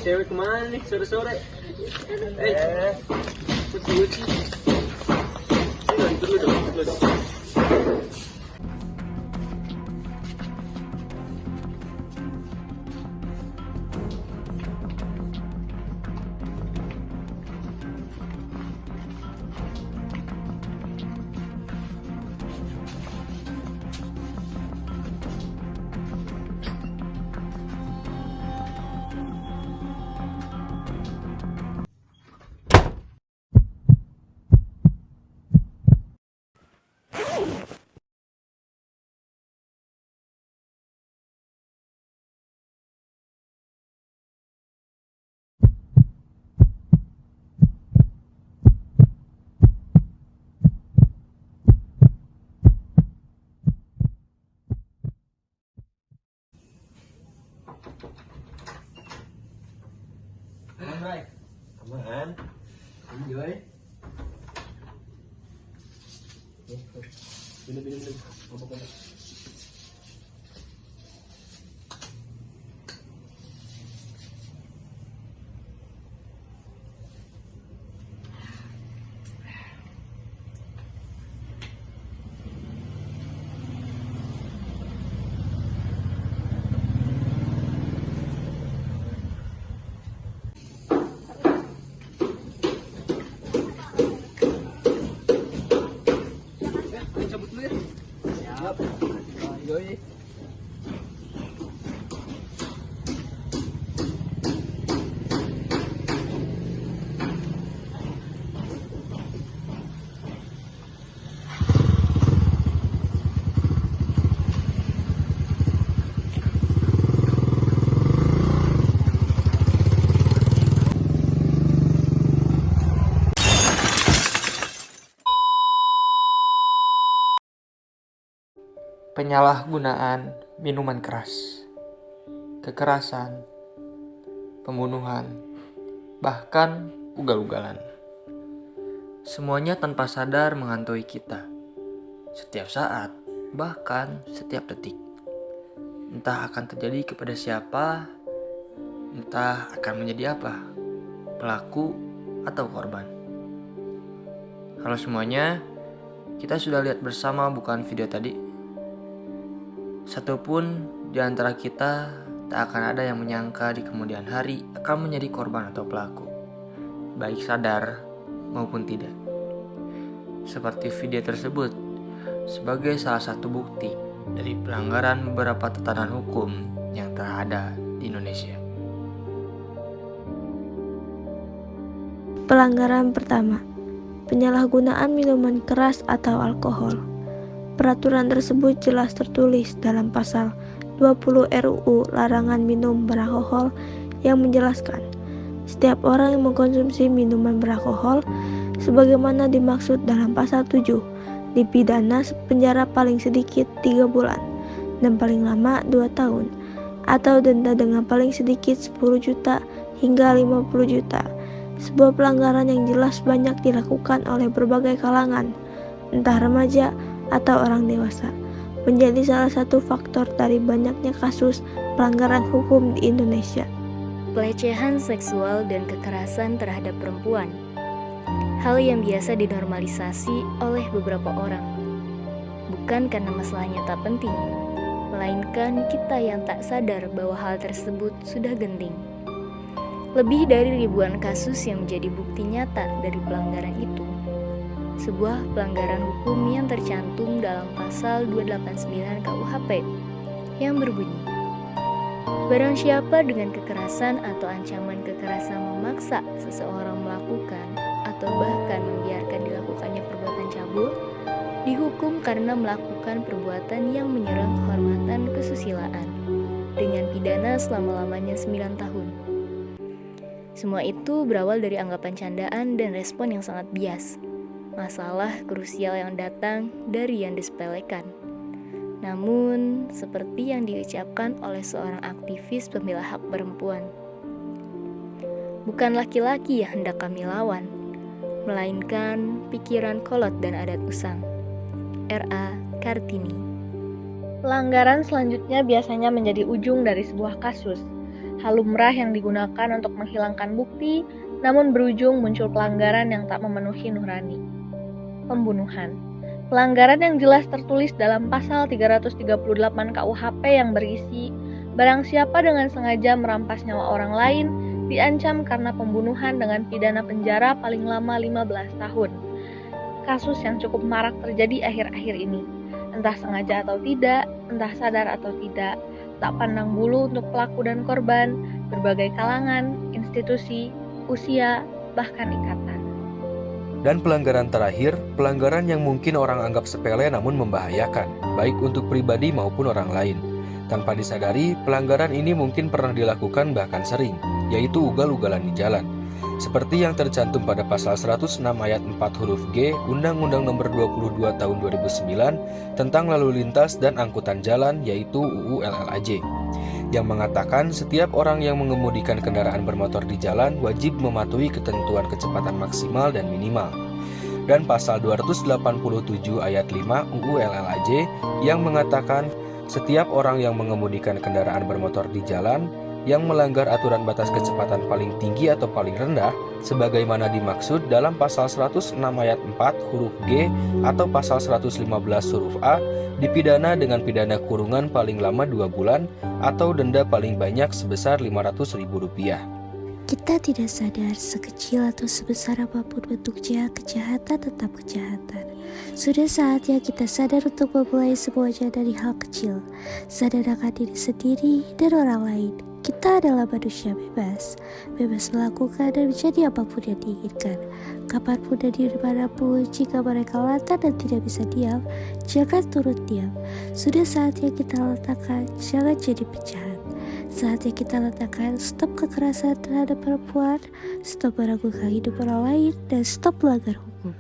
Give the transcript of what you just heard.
Cewek kemana nih sore-sore? Cuci. Dulu dong. Aman, aman. Enjoy. Minum. Apa-apa. Cabut dulu ya. Siap. Yoi. Penyalahgunaan minuman keras, kekerasan, pembunuhan, bahkan ugal-ugalan. Semuanya tanpa sadar menghantui kita. Setiap saat, bahkan setiap detik. Entah akan terjadi kepada siapa, entah akan menjadi apa, pelaku atau korban. Halo semuanya, kita sudah lihat bersama bukan video tadi? Satupun di antara kita tak akan ada yang menyangka di kemudian hari akan menjadi korban atau pelaku, baik sadar maupun tidak. Seperti video tersebut sebagai salah satu bukti dari pelanggaran beberapa tatanan hukum yang telah ada di Indonesia. Pelanggaran pertama, penyalahgunaan minuman keras atau alkohol. Peraturan tersebut jelas tertulis dalam pasal 20 RUU Larangan Minum Beralkohol yang menjelaskan setiap orang yang mengkonsumsi minuman beralkohol sebagaimana dimaksud dalam pasal 7 dipidana penjara paling sedikit 3 bulan dan paling lama 2 tahun atau denda dengan paling sedikit 10 juta hingga 50 juta. Sebuah pelanggaran yang jelas banyak dilakukan oleh berbagai kalangan, entah remaja atau orang dewasa, menjadi salah satu faktor dari banyaknya kasus pelanggaran hukum di Indonesia. Pelecehan seksual dan kekerasan terhadap perempuan, hal yang biasa dinormalisasi oleh beberapa orang, bukan karena masalahnya tak penting, melainkan kita yang tak sadar bahwa hal tersebut sudah genting. Lebih dari ribuan kasus yang menjadi bukti nyata dari pelanggaran itu. Sebuah pelanggaran hukum yang tercantum dalam pasal 289 KUHP yang berbunyi, barang siapa dengan kekerasan atau ancaman kekerasan memaksa seseorang melakukan atau bahkan membiarkan dilakukannya perbuatan cabul, dihukum karena melakukan perbuatan yang menyerang kehormatan kesusilaan dengan pidana selama-lamanya 9 tahun. Semua itu berawal dari anggapan candaan dan respon yang sangat bias. Masalah krusial yang datang dari yang disepelekan. Namun, seperti yang diucapkan oleh seorang aktivis pembela hak perempuan, bukan laki-laki yang hendak kami lawan, melainkan pikiran kolot dan adat usang. R.A. Kartini. Pelanggaran selanjutnya biasanya menjadi ujung dari sebuah kasus. Hal lumrah yang digunakan untuk menghilangkan bukti, namun berujung muncul pelanggaran yang tak memenuhi nurani. Pembunuhan. Pelanggaran yang jelas tertulis dalam pasal 338 KUHP yang berisi, barang siapa dengan sengaja merampas nyawa orang lain, diancam karena pembunuhan dengan pidana penjara paling lama 15 tahun. Kasus yang cukup marak terjadi akhir-akhir ini. Entah sengaja atau tidak, entah sadar atau tidak, tak pandang bulu untuk pelaku dan korban, berbagai kalangan, institusi, usia, bahkan ikatan. Dan pelanggaran terakhir, pelanggaran yang mungkin orang anggap sepele namun membahayakan, baik untuk pribadi maupun orang lain. Tanpa disadari, pelanggaran ini mungkin pernah dilakukan bahkan sering, yaitu ugal-ugalan di jalan. Seperti yang tercantum pada pasal 106 ayat 4 huruf G Undang-Undang Nomor 22 Tahun 2009 tentang lalu lintas dan angkutan jalan, yaitu UU LLAJ, yang mengatakan setiap orang yang mengemudikan kendaraan bermotor di jalan wajib mematuhi ketentuan kecepatan maksimal dan minimal. Dan pasal 287 ayat 5 UU LLAJ yang mengatakan setiap orang yang mengemudikan kendaraan bermotor di jalan yang melanggar aturan batas kecepatan paling tinggi atau paling rendah sebagaimana dimaksud dalam pasal 106 ayat 4 huruf G atau pasal 115 huruf A dipidana dengan pidana kurungan paling lama 2 bulan atau denda paling banyak sebesar Rp500.000. Kita tidak sadar sekecil atau sebesar apapun bentuk kejahatan tetap kejahatan. Sudah saatnya kita sadar untuk memulai semuanya dari hal kecil, sadar akan diri sendiri dan orang lain. Kita adalah manusia bebas melakukan dan menjadi apapun yang diinginkan, kapanpun dan dimanapun. Jika mereka lantar dan tidak bisa diam, jangan turut diam. Sudah saatnya kita letakkan, jangan jadi penjahat. Saatnya kita letakkan stop kekerasan terhadap perempuan, stop meragukan hidup orang lain, dan stop melanggar hukum.